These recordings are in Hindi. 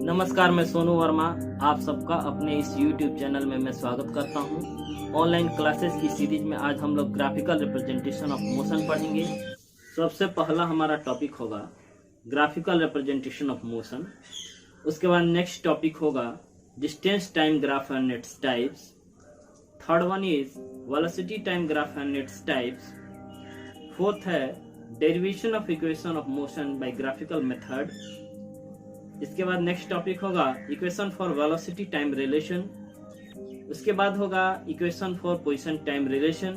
नमस्कार, मैं सोनू वर्मा आप सबका अपने इस YouTube चैनल में मैं स्वागत करता हूं। ऑनलाइन क्लासेस की सीरीज में आज हम लोग ग्राफिकल रिप्रेजेंटेशन ऑफ मोशन पढ़ेंगे। सबसे पहला हमारा टॉपिक होगा ग्राफिकल रिप्रेजेंटेशन ऑफ मोशन। उसके बाद नेक्स्ट टॉपिक होगा distance time graph and its types. Third one is velocity time graph and its types. Fourth है derivation of equation of motion by graphical method. इसके बाद नेक्स्ट टॉपिक होगा equation for velocity time relation. उसके बाद होगा equation for position time relation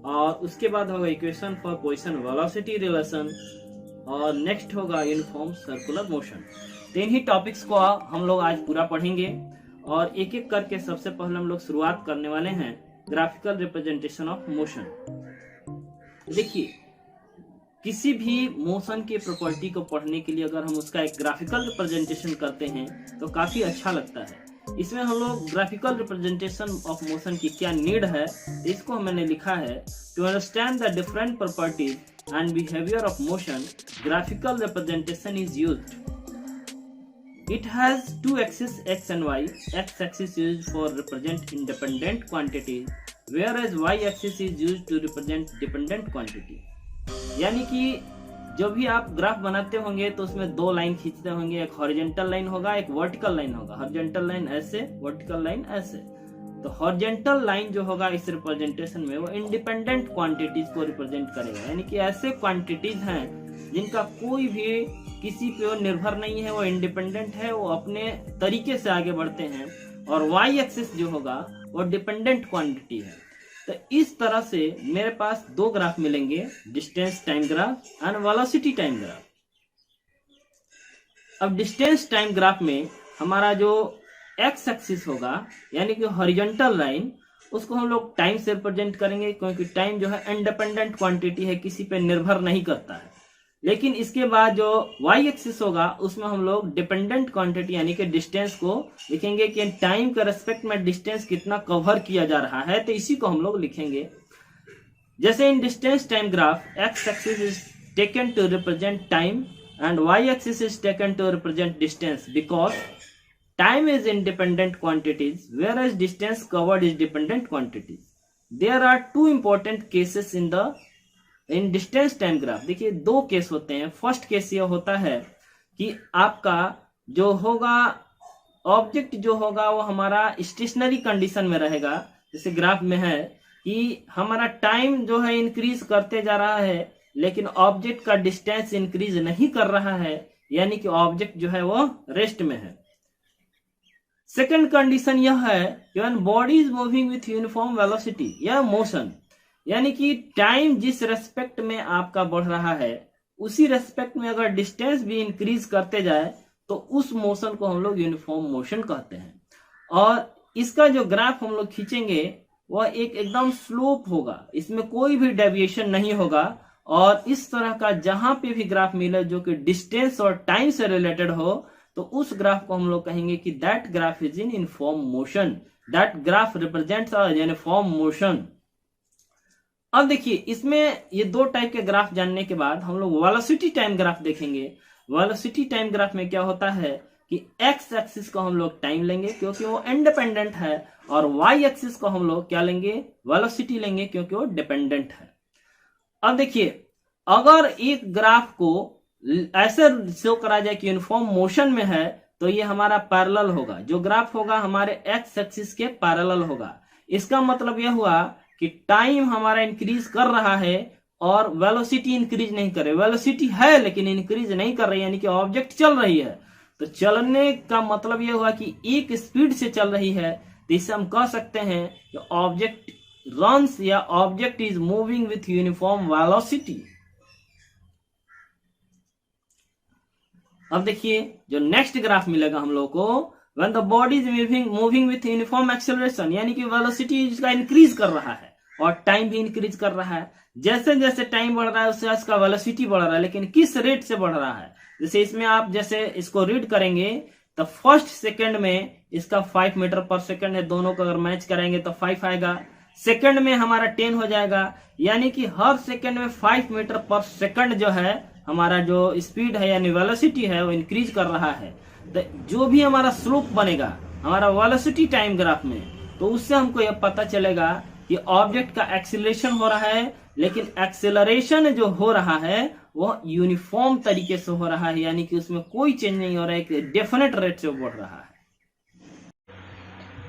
और उसके बाद होगा equation for position velocity relation और नेक्स्ट होगा यूनिफॉर्म सर्कुलर मोशन। तीन ही टॉपिक्स को हम लोग आज पूरा पढ़ेंगे और एक एक करके सबसे पहले हम लोग शुरुआत करने वाले हैं ग्राफिकल रिप्रेजेंटेशन ऑफ मोशन। देखिए, किसी भी मोशन के प्रॉपर्टी को पढ़ने के लिए अगर हम उसका एक ग्राफिकल रिप्रेजेंटेशन करते हैं तो काफी अच्छा लगता है। इसमें हम लोग ग्राफिकल रिप्रेजेंटेशन ऑफ मोशन की क्या नीड है इसको मैंने लिखा है। To understand the different properties and behaviour of motion, graphical representation is used. It has two axes x and y. X axis is used for represent independent quantities, whereas y axis is used to represent dependent quantity. यानी कि जो भी आप ग्राफ बनाते होंगे तो उसमें दो लाइन खींचते होंगे, एक हॉरिजॉन्टल लाइन होगा, एक वर्टिकल लाइन होगा। हॉरिजॉन्टल लाइन ऐसे, वर्टिकल लाइन ऐसे। तो हॉरिजॉन्टल लाइन जो होगा इस रिप्रेजेंटेशन में वो इंडिपेंडेंट क्वांटिटीज को रिप्रेजेंट करेगा, यानी कि ऐसे क्वांटिटीज हैं जिनका कोई भी किसी पे निर्भर नहीं है, वो इंडिपेंडेंट है, वो अपने तरीके से आगे बढ़ते हैं। और वाई एक्सिस जो होगा वो डिपेंडेंट क्वांटिटी है। तो इस तरह से मेरे पास दो ग्राफ मिलेंगे, distance time graph and velocity time graph. अब डिस्टेंस टाइम ग्राफ में हमारा जो एक्स एक्सिस होगा यानी कि हॉरिजॉन्टल लाइन, उसको हम लोग टाइम से रिप्रेजेंट करेंगे, क्योंकि टाइम जो है इंडिपेंडेंट क्वांटिटी है, किसी पे निर्भर नहीं करता है। लेकिन इसके बाद जो वाई एक्सिस होगा उसमें हम लोग डिपेंडेंट क्वांटिटी यानी कि डिस्टेंस को लिखेंगे कि टाइम के रेस्पेक्ट में डिस्टेंस कितना कवर किया जा रहा है, तो इसी को हम लोग लिखेंगे। जैसे in distance time graph x axis is taken to represent time and y axis is taken to represent distance, because time is independent quantities whereas distance covered is dependent quantities. There are two important cases in distance time graph. देखिए, दो केस होते हैं। फर्स्ट केस ये होता है कि आपका जो होगा ऑब्जेक्ट जो होगा वो हमारा स्टेशनरी कंडीशन में रहेगा। जैसे ग्राफ में है कि हमारा टाइम जो है इंक्रीज करते जा रहा है लेकिन ऑब्जेक्ट का डिस्टेंस इंक्रीज नहीं कर रहा है, यानी कि ऑब्जेक्ट जो है वो रेस्ट में है। सेकेंड कंडीशन यह है कि when body is moving with uniform velocity या मोशन, यानी कि टाइम जिस रेस्पेक्ट में आपका बढ़ रहा है उसी रेस्पेक्ट में अगर डिस्टेंस भी इंक्रीज करते जाए तो उस मोशन को हम लोग यूनिफॉर्म मोशन कहते हैं। और इसका जो ग्राफ हम लोग खींचेंगे वह एक एकदम स्लोप होगा, इसमें कोई भी डेविएशन नहीं होगा। और इस तरह का जहां पे भी ग्राफ मिले जो कि डिस्टेंस और टाइम से रिलेटेड हो तो उस ग्राफ को हम लोग कहेंगे कि that graph is in uniform motion, that graph represents a uniform motion. अब देखिए, इसमें ये दो टाइप के ग्राफ जानने के बाद हम लोग वेलोसिटी टाइम ग्राफ देखेंगे। वेलोसिटी टाइम ग्राफ में क्या होता है कि एक्स एक्सिस को हम लोग टाइम लेंगे क्योंकि वो इंडिपेंडेंट है, और वाई एक्सिस को हम लोग क्या लेंगे, वेलोसिटी लेंगे क्योंकि वो डिपेंडेंट है। अब देखिए, अगर एक ग्राफ को ऐसे शो करा जाए कि यूनिफॉर्म मोशन में है तो ये हमारा पैरेलल होगा। जो ग्राफ होगा हमारे एक्स एक्सिस के पैरेलल होगा। इसका मतलब यह हुआ कि टाइम हमारा इंक्रीज कर रहा है और वेलोसिटी इंक्रीज नहीं कर रही। वेलोसिटी है लेकिन इंक्रीज नहीं कर रही, यानी कि ऑब्जेक्ट चल रही है। तो चलने का मतलब यह हुआ कि एक स्पीड से चल रही है, तो इससे हम कह सकते हैं कि ऑब्जेक्ट रन्स या object is moving with uniform velocity. अब देखिए, जो नेक्स्ट ग्राफ मिलेगा हम लोग को, when the body is moving with uniform acceleration, यानी कि वेलोसिटी इसका इंक्रीज कर रहा है और टाइम भी इंक्रीज कर रहा है। जैसे जैसे टाइम बढ़ रहा है उससे इसका वेलोसिटी बढ़ रहा है, लेकिन किस रेट से बढ़ रहा है। जैसे इसमें आप जैसे इसको रीड करेंगे तो फर्स्ट सेकंड में इसका 5 मीटर पर सेकंड है, दोनों को अगर मैच कराएंगे तो 5 आएगा। सेकंड में हमारा 10 हो जाएगा, यानी कि हर सेकंड में 5 मीटर पर सेकंड जो है हमारा जो स्पीड है यानी वेलोसिटी है वो इंक्रीज कर रहा है, तो जो भी हमारा स्लोप बनेगा हमारा वेलोसिटी टाइम ग्राफ में, तो उससे हमको यह पता चलेगा कि ऑब्जेक्ट का एक्सीलरेशन हो रहा है, लेकिन एक्सेलरेशन जो हो रहा है वो यूनिफॉर्म तरीके से हो रहा है, यानी कि उसमें कोई चेंज नहीं हो रहा है, एक डेफिनेट रेट से बढ़ रहा है।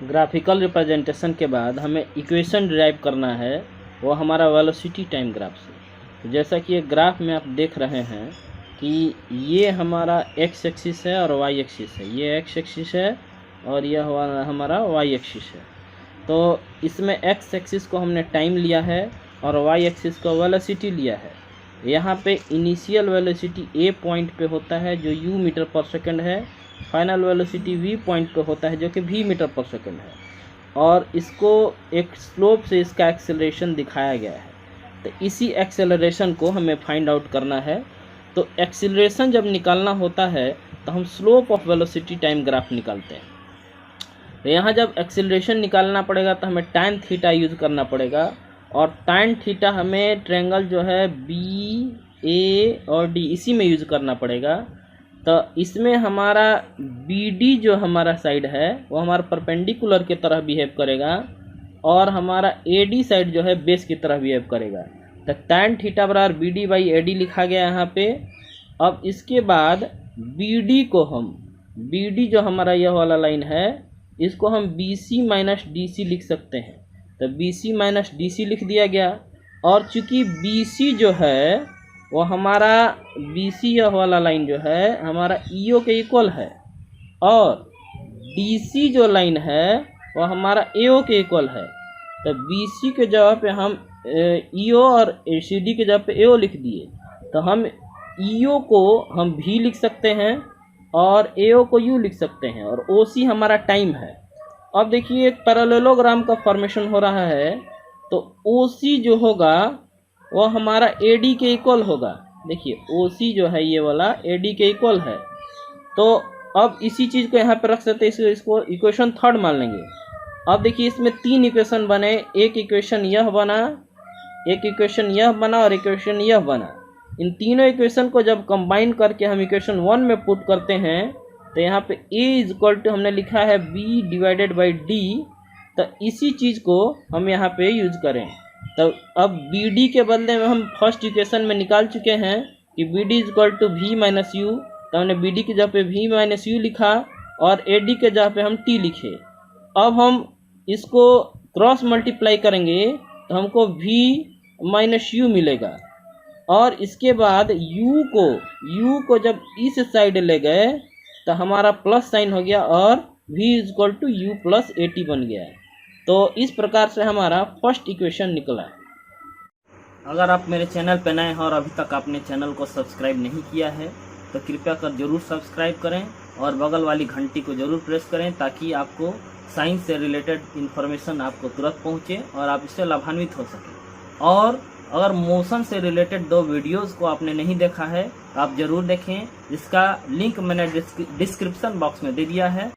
ग्राफिकल रिप्रेजेंटेशन के बाद हमें इक्वेशन डिराइव करना है, वो हमारा वेलोसिटी टाइम ग्राफ से। तो जैसा कि एक ग्राफ में आप देख रहे हैं कि ये हमारा एक्स एक्सिस है और वाई एक्सिस है, ये एक्स एक्सिस है और यह हमारा वाई एक्सिस है। तो इसमें एक्स एक्सिस को हमने टाइम लिया है और वाई एक्सिस को वेलोसिटी लिया है। यहाँ पे इनिशियल वेलोसिटी ए पॉइंट पे होता है जो यू मीटर पर सेकंड है, फाइनल वेलोसिटी वी पॉइंट पे होता है जो कि वी मीटर पर सेकंड है, और इसको एक स्लोप से इसका एक्सेलरेशन दिखाया गया है। तो इसी एक्सेलरेशन को हमें फाइंड आउट करना है। तो एक्सेलरेशन जब निकालना होता है तो हम slope of velocity time graph निकालते हैं। तो यहाँ जब एक्सेलरेशन निकालना पड़ेगा तो हमें tan थीटा यूज़ करना पड़ेगा, और tan थीटा हमें ट्रायंगल जो है बी ए और डी इसी में यूज़ करना पड़ेगा। तो इसमें हमारा बी डी जो हमारा साइड है वो हमारा परपेंडिकुलर की तरह बिहेव करेगा, और हमारा ए डी साइड जो है बेस की तरह बिहेव करेगा। तो tan थीटा बराबर B D by A D लिखा गया यहाँ पे। अब इसके बाद बी डी को हम, बी डी जो हमारा यह वाला लाइन है इसको हम B C minus D C लिख सकते हैं। तो B C minus D C लिख दिया गया, और चूँकि बी सी जो है वो हमारा बी सी यह वाला लाइन जो है हमारा ई ओ के इक्वल है, और डी सी जो लाइन है वो हमारा ए ओ के इक्वल है। तो बी सी के जगह पे हम ई ओ और सी डी के जगह पे ए ओ लिख दिए। तो हम ई ओ को हम भी लिख सकते हैं और ए ओ को यू लिख सकते हैं, और ओ सी हमारा टाइम है। अब देखिए एक पैरेललोग्राम का फॉर्मेशन हो रहा है, तो ओ सी जो होगा वो हमारा ए डी के इक्वल होगा। देखिए ओ सी जो है ये वाला ए डी के इक्वल है। तो अब इसी चीज़ को यहाँ पे रख सकते हैं, इसको इक्वेशन थर्ड मान लेंगे। अब देखिए इसमें तीन इक्वेशन बने, एक इक्वेशन यह बना, एक इक्वेशन यह बना और इक्वेशन यह बना। इन तीनों इक्वेशन को जब कंबाइन करके हम इक्वेशन 1 में पुट करते हैं तो यहाँ पे a इज इक्वल टू हमने लिखा है b डिवाइडेड बाई डी। तो इसी चीज़ को हम यहाँ पे यूज करें। तो अब बी डी के बदले में हम फर्स्ट इक्वेशन में निकाल चुके हैं कि B D is equal to V minus U. तो हमने बी डी की जगह पे वी माइनस यू लिखा और ए डी के जगह पे हम टी लिखे। अब हम इसको क्रॉस मल्टीप्लाई करेंगे तो हमको v माइनस यू मिलेगा, और इसके बाद u को जब इस साइड ले गए तो हमारा प्लस साइन हो गया और v is equal to U plus A T बन गया। तो इस प्रकार से हमारा फर्स्ट इक्वेशन निकला। अगर आप मेरे चैनल पर नए हैं और अभी तक आपने चैनल को सब्सक्राइब नहीं किया है तो कृपया कर जरूर सब्सक्राइब करें और बगल वाली घंटी को जरूर प्रेस करें, ताकि आपको साइंस से रिलेटेड इन्फॉर्मेशन आपको तुरंत पहुंचे और आप इससे लाभान्वित हो सकें। और अगर मोशन से रिलेटेड 2 वीडियोस को आपने नहीं देखा है तो आप जरूर देखें, जिसका लिंक मैंने डिस्क्रिप्शन बॉक्स में दे दिया है।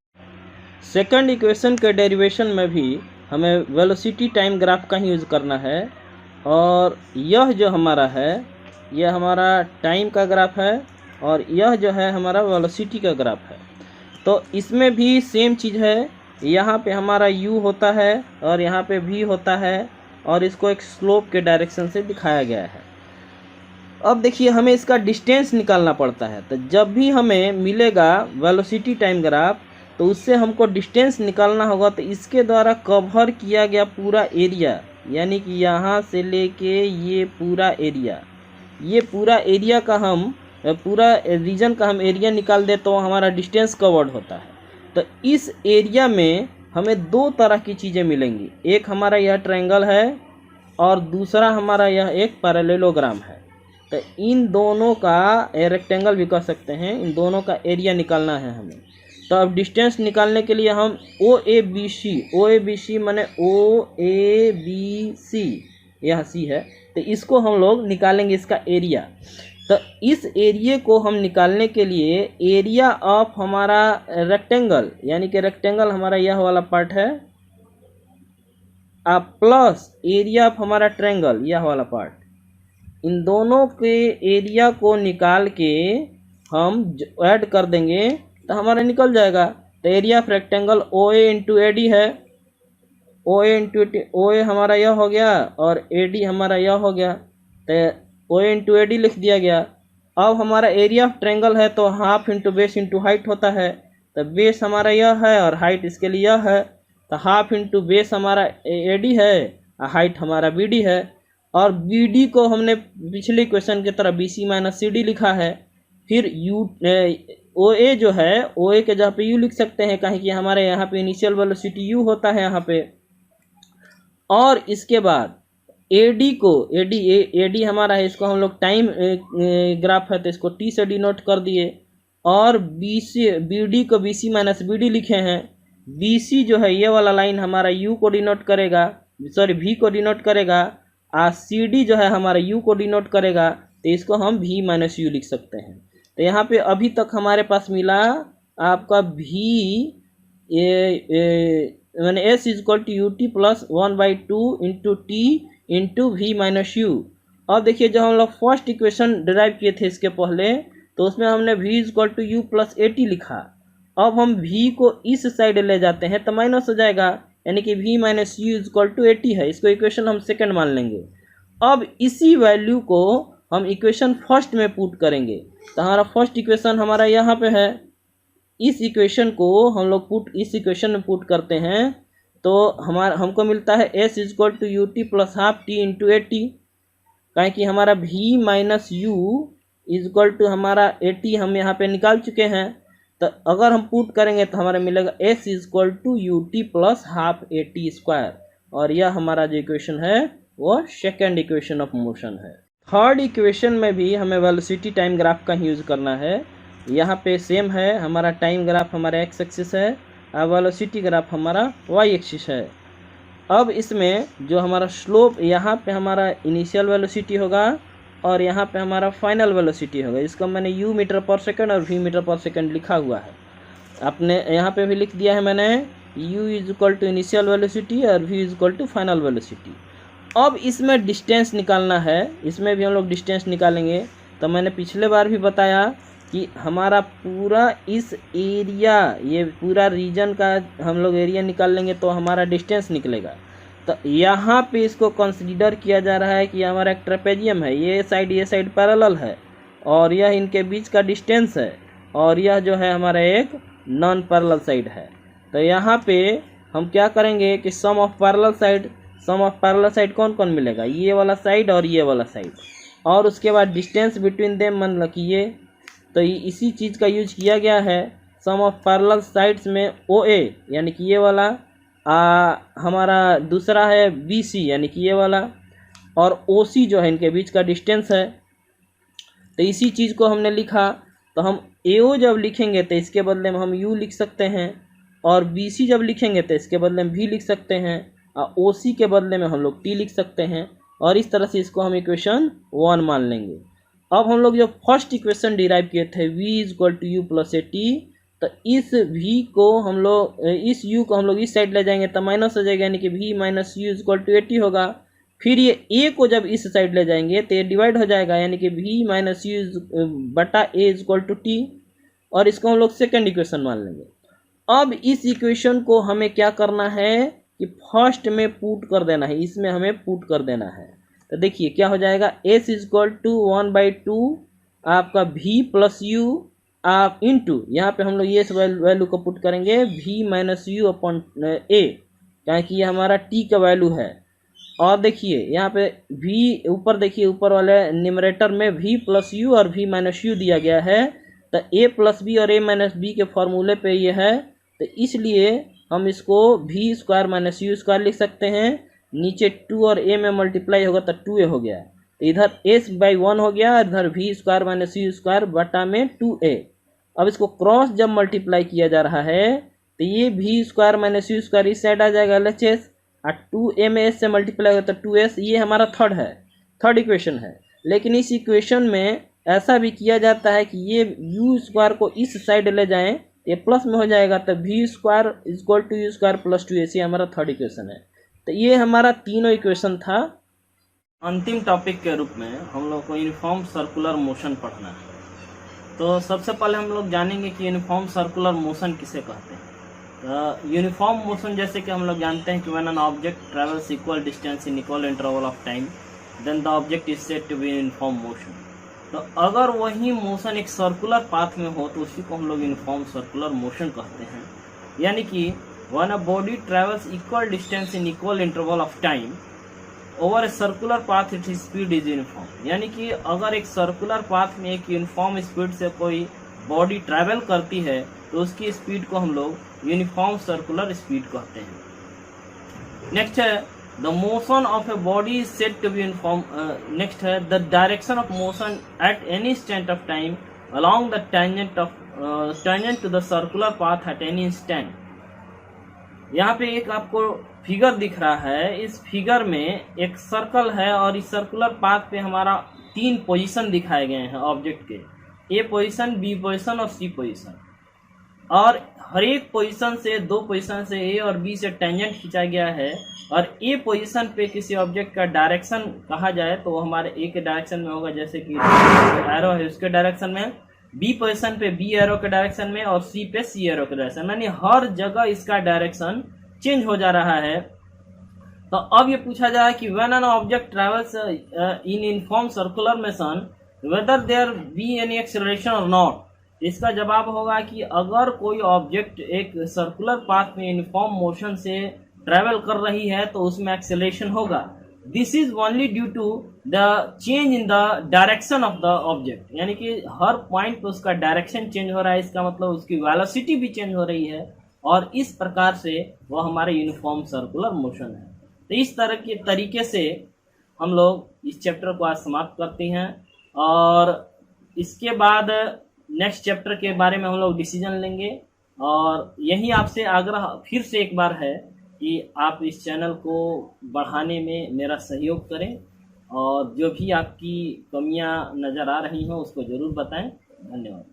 सेकंड इक्वेशन के डेरिवेशन में भी हमें वेलोसिटी टाइम ग्राफ का ही यूज़ करना है, और यह जो हमारा है यह हमारा टाइम का ग्राफ है और यह जो है हमारा वेलोसिटी का ग्राफ है। तो इसमें भी सेम चीज़ है, यहाँ पे हमारा u होता है और यहाँ पे v होता है, और इसको एक स्लोप के डायरेक्शन से दिखाया गया है। अब देखिए हमें इसका डिस्टेंस निकालना पड़ता है। तो जब भी हमें मिलेगा वेलोसिटी टाइम ग्राफ तो उससे हमको डिस्टेंस निकालना होगा। तो इसके द्वारा कवर किया गया पूरा एरिया, यानी कि यहाँ से लेके ये पूरा एरिया का हम पूरा रीजन का हम एरिया निकाल दे तो हमारा डिस्टेंस कवर्ड होता है। तो इस एरिया में हमें 2 तरह की चीज़ें मिलेंगी, एक हमारा यह ट्रायंगल है और दूसरा हमारा यह एक पैरेललोग्राम है। तो इन दोनों का रेक्टेंगल भी कह सकते हैं, इन दोनों का एरिया निकालना है हमें। तो अब डिस्टेंस निकालने के लिए हम ओ ए बी सी माने ओ ए बी सी, यह सी है, तो इसको हम लोग निकालेंगे इसका एरिया। तो इस एरिया को हम निकालने के लिए एरिया ऑफ हमारा रेक्टेंगल, यानी कि रेक्टेंगल हमारा यह वाला पार्ट है, प्लस एरिया ऑफ हमारा ट्रायंगल यह वाला पार्ट, इन दोनों के एरिया को निकाल के हम ऐड कर देंगे तो हमारा निकल जाएगा। तो area of rectangle O A into A D है, ओ ए इंटू ओ ए हमारा यह हो गया और ए डी हमारा यह हो गया। तो ओ ए इंटू ए डी लिख दिया गया। अब हमारा एरिया ऑफ ट्रायंगल है तो half into base into height होता है। तो बेस हमारा यह है और हाइट इसके लिए यह है। तो हाफ इंटू बेस हमारा ए डी है और हाइट हमारा बी डी है। और बी डी को हमने पिछले क्वेश्चन की तरह B C minus C D लिखा है। फिर यू ओ ए जो है ओ ए के जहाँ पे यू लिख सकते हैं, कहीं कि हमारे यहाँ पे इनिशियल वेलोसिटी यू होता है यहाँ पे। और इसके बाद ए डी को ए डी हमारा है, इसको हम लोग टाइम ग्राफ है तो इसको टी से डिनोट कर दिए। और बी डी को B C minus B D लिखे हैं। बी सी जो है ये वाला लाइन हमारा यू को डिनोट करेगा, सॉरी वी को डिनोट करेगा। और सी डी जो है हमारा यू को डिनोट करेगा, तो इसको हम वी माइनस यू लिख सकते हैं। तो यहाँ पे अभी तक हमारे पास मिला आपका वी मैंने S is equal to U T plus 1/2 into T into V minus U. अब देखिए जब हम लोग फर्स्ट इक्वेशन डिराइव किए थे इसके पहले, तो उसमें हमने v is equal to U plus A T लिखा। अब हम v को इस साइड ले जाते हैं तो माइनस हो जाएगा, यानी कि v minus U is equal to A T है। इसको इक्वेशन हम सेकंड मान लेंगे। अब इसी वैल्यू को हम इक्वेशन फर्स्ट में पुट करेंगे। तो हमारा फर्स्ट इक्वेशन हमारा यहाँ पे है। इस इक्वेशन को हम लोग इस इक्वेशन में पुट करते हैं तो हमको मिलता है S is equal to U T plus half T into A T. कहें कि हमारा v minus U is equal to हमारा ए टी हम यहाँ पे निकाल चुके हैं। तो अगर हम पुट करेंगे तो हमारा मिलेगा S is equal to U T plus half A T square. और यह हमारा जो इक्वेशन है वो सेकेंड इक्वेशन ऑफ मोशन है। थर्ड इक्वेशन में भी हमें वेलोसिटी टाइम ग्राफ का यूज़ करना है। यहाँ पे सेम है, हमारा टाइम ग्राफ हमारा एक्स एक्सिस है और वेलोसिटी ग्राफ हमारा वाई एक्सिस है। अब इसमें जो हमारा स्लोप यहाँ पे हमारा इनिशियल वेलोसिटी होगा और यहाँ पे हमारा फाइनल वेलोसिटी होगा। इसको मैंने यू मीटर पर सेकंड और वी मीटर पर सेकंड लिखा हुआ है। अपने यहाँ पे भी लिख दिया है मैंने, u is equal to initial velocity और v is equal to final velocity. अब इसमें डिस्टेंस निकालना है, इसमें भी हम लोग डिस्टेंस निकालेंगे। तो मैंने पिछले बार भी बताया कि हमारा पूरा इस एरिया, ये पूरा रीजन का हम लोग एरिया निकाल लेंगे तो हमारा डिस्टेंस निकलेगा। तो यहाँ पे इसको कंसीडर किया जा रहा है कि हमारा एक ट्रेपेजियम है, ये साइड पैरेलल है और यह इनके बीच का डिस्टेंस है और यह जो है हमारा एक नॉन पैरेलल साइड है। तो यहाँ पे हम क्या करेंगे कि सम ऑफ पैरेलल साइड कौन कौन मिलेगा, ये वाला साइड और ये वाला साइड। और उसके बाद डिस्टेंस बिटवीन देम मान लो कि ये, तो इसी चीज़ का यूज किया गया है। सम ऑफ पैरेलल साइड्स में ओ ए यानी कि ये वाला, हमारा दूसरा है बी सी यानी कि ये वाला, और ओ सी जो है इनके बीच का डिस्टेंस है। तो इसी चीज़ को हमने लिखा। तो हम ए ओ जब लिखेंगे तो इसके बदले में हम यू लिख सकते हैं, और बी सी जब लिखेंगे तो इसके बदले में वी लिख सकते हैं, और ओ सी के बदले में हम लोग टी लिख सकते हैं। और इस तरह से इसको हम इक्वेशन 1 मान लेंगे। अब हम लोग जो फर्स्ट इक्वेशन डिराइव किए थे v is equal to U plus A T, तो इस v को हम लोग, इस u को हम लोग इस साइड ले जाएंगे तो माइनस हो जाएगा, यानी कि v minus U is equal to A T होगा। फिर ये a को जब इस साइड ले जाएंगे तो ये डिवाइड हो जाएगा, यानी कि v माइनस यू बटा a is equal to T. और इसको हम लोग सेकेंड इक्वेशन मान लेंगे। अब इस इक्वेशन को हमें क्या करना है कि फर्स्ट में पुट कर देना है, इसमें हमें पुट कर देना है। तो देखिए क्या हो जाएगा, s इज इक्वल टू 1/2 आपका v प्लस यू आप इंटू, यहाँ पे हम लोग ये वैल्यू को पुट करेंगे v minus you upon a, क्योंकि ये हमारा t का वैल्यू है। और देखिए यहाँ पे v ऊपर, देखिए ऊपर वाले न्यूमरेटर में v प्लस यू और v माइनस यू दिया गया है। तो a प्लस बी और a माइनस बी के फॉर्मूले पे ये है, तो इसलिए हम इसको v square minus you square लिख सकते हैं। नीचे 2 और a में मल्टीप्लाई होगा तो 2a हो गया, तो इधर s/1 हो गया, इधर v square minus you square बटा में 2a। अब इसको क्रॉस जब मल्टीप्लाई किया जा रहा है तो ये v square minus you square इस साइड आ जाएगा LHS, और 2a में s से मल्टीप्लाई होगा तो 2s। ये हमारा थर्ड इक्वेशन है। लेकिन इस इक्वेशन में ऐसा भी किया जाता है कि ये u स्क्वायर को इस साइड ले जाएं, ये प्लस में हो जाएगा, तो v square is equal to U square plus 2ac हमारा थर्ड इक्वेशन है। तो ये हमारा तीनों इक्वेशन था। अंतिम टॉपिक के रूप में हम लोग को यूनिफॉर्म सर्कुलर मोशन पढ़ना है। तो सबसे पहले हम लोग जानेंगे कि यूनिफॉर्म सर्कुलर मोशन किसे कहते हैं। यूनिफॉर्म मोशन जैसे कि हम लोग जानते हैं कि when an object travels equal distance in equal interval of time then the object is said to be uniform motion. तो अगर वही मोशन एक सर्कुलर पाथ में हो तो उसी को हम लोग यूनिफॉर्म सर्कुलर मोशन कहते हैं। यानी कि when a body travels equal distance in equal interval of time over a circular path it speed is uniform. यानी कि अगर एक सर्कुलर पाथ में एक यूनिफॉर्म स्पीड से कोई बॉडी ट्रैवल करती है तो उसकी स्पीड को हम लोग यूनिफॉर्म सर्कुलर स्पीड कहते हैं। नेक्स्ट है the motion of a body is said to be uniform. Next है the direction of motion at any instant of time along the tangent to the circular path at any instant. यहाँ पे एक आपको फिगर दिख रहा है, इस फिगर में एक सर्कल है और इस सर्कुलर पाथ पे हमारा 3 पोजीशन दिखाए गए हैं ऑब्जेक्ट के, ए पोजीशन, बी पोजीशन और सी पोजीशन। और हर एक पोजीशन से 2 पोजीशन से ए और बी से टेंजेंट खींचा गया है और ए पोजीशन पे किसी ऑब्जेक्ट का डायरेक्शन कहा जाए तो वो हमारे ए के डायरेक्शन में होगा, जैसे कि एरो है उसके डायरेक्शन में, बी पोजीशन पे बी एरो के डायरेक्शन में और सी पे सी एरो के डायरेक्शन में, यानी हर जगह इसका डायरेक्शन चेंज हो जा रहा है। तो अब ये पूछा जा रहा है कि when an object travels in uniform circular motion whether there be any acceleration और नॉट। इसका जवाब होगा कि अगर कोई ऑब्जेक्ट एक सर्कुलर पाथ में यूनिफॉर्म मोशन से ट्रैवल कर रही है तो उसमें एक्सेलरेशन होगा। This is only due to the change in the direction of the object. यानी कि हर पॉइंट पे उसका डायरेक्शन चेंज हो रहा है, इसका मतलब उसकी वेलोसिटी भी चेंज हो रही है और इस प्रकार से वह हमारे यूनिफॉर्म सर्कुलर मोशन है। तो इस तरह के तरीके से हम लोग इस चैप्टर को आज समाप्त करते हैं और इसके बाद नेक्स्ट चैप्टर के बारे में हम लोग डिसीजन लेंगे। और यही आपसे आग्रह फिर से एक बार है कि आप इस चैनल को बढ़ाने में मेरा सहयोग करें और जो भी आपकी कमियां नज़र आ रही हों उसको ज़रूर बताएं। धन्यवाद।